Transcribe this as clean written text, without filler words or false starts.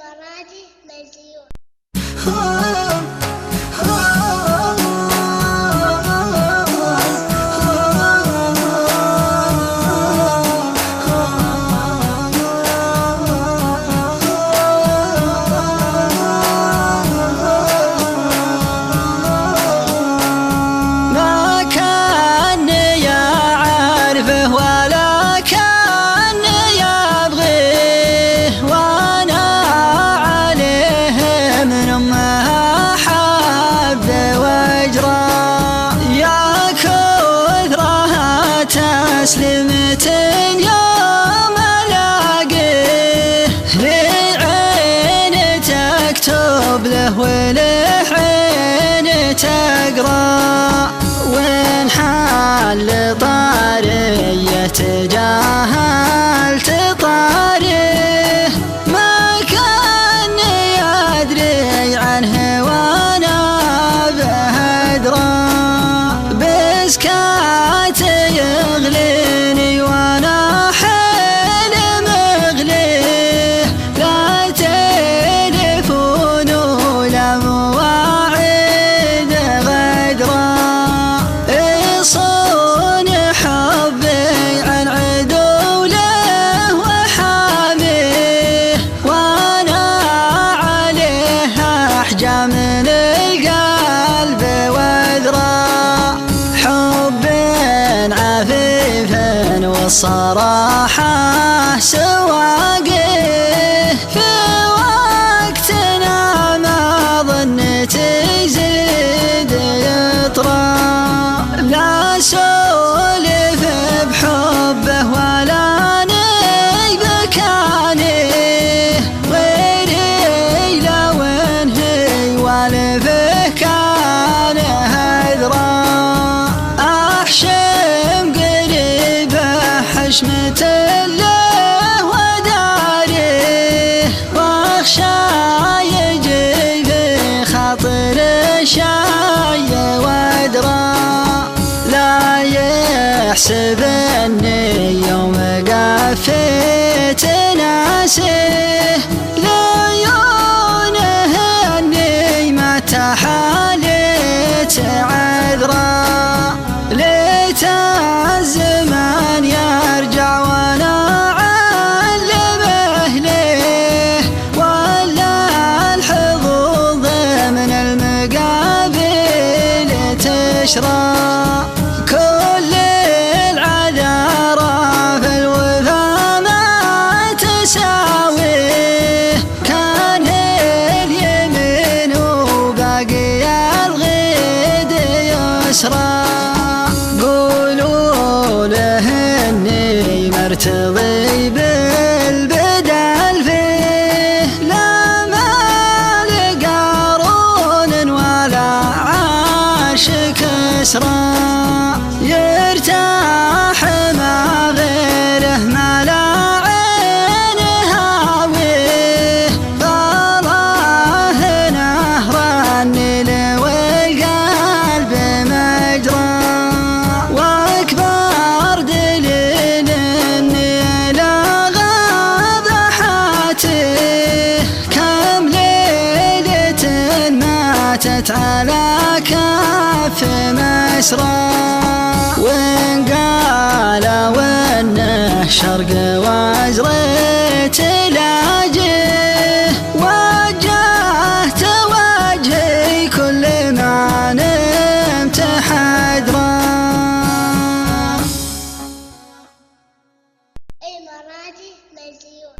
المراجي مليون. ما كاني أعرفه ولا كاني أبغيه، وأنا عليه من أمه حب وجرى. يا كثرها تسلمة يوم ألاقيه، لعين تكتب له ولعين تقرأ، وإن حل طاري تجاهلت طاريه. ما كاني أدري عنه وأنا به أدرى، بسكات يغليني وأنا حيل مغليه. لا تلفون ولا مواعيد غدرة، يصون حبي عن عدوله وحاميه، وأنا عليه أحجى من القلب وذرى. حب عفيف والصراحة سواقيه، في وقتنا ما ظنيت يزيد يطرى. لا سولف بحبه ولا نيبك عليه، غيري لو انهي والفه كان هذرا. أحشم قريبه حشمة له وداريه، واخشى يجي في خاطر شاي ودرا. لا يحسب اني يوم قفيت ناسيه، لعيونه اني ما تحاليت عذرا. ليت الزمان يرجع وانا اعلمه ليه، ولا الحظوظ من المقابل تشرى. كل العذارى في الوفا ما تساويه، كان اليمين وباقي الغيد يسرى. قولوا له اني مرتضي بالبدل فيه، لا مال قارون ولا عاش كسرى. يرتاح مع غيره ما لا عين هاويه، ضله نهر النيل والقلب مجرى. واكبر دليل اني لا غضحاته، كم ليلة ماتت على كف مسرى. وإن قال وإنه شرق وازريت لاجيه، وجهت وجهي كل ما نمت حذرا. المراجي مليون.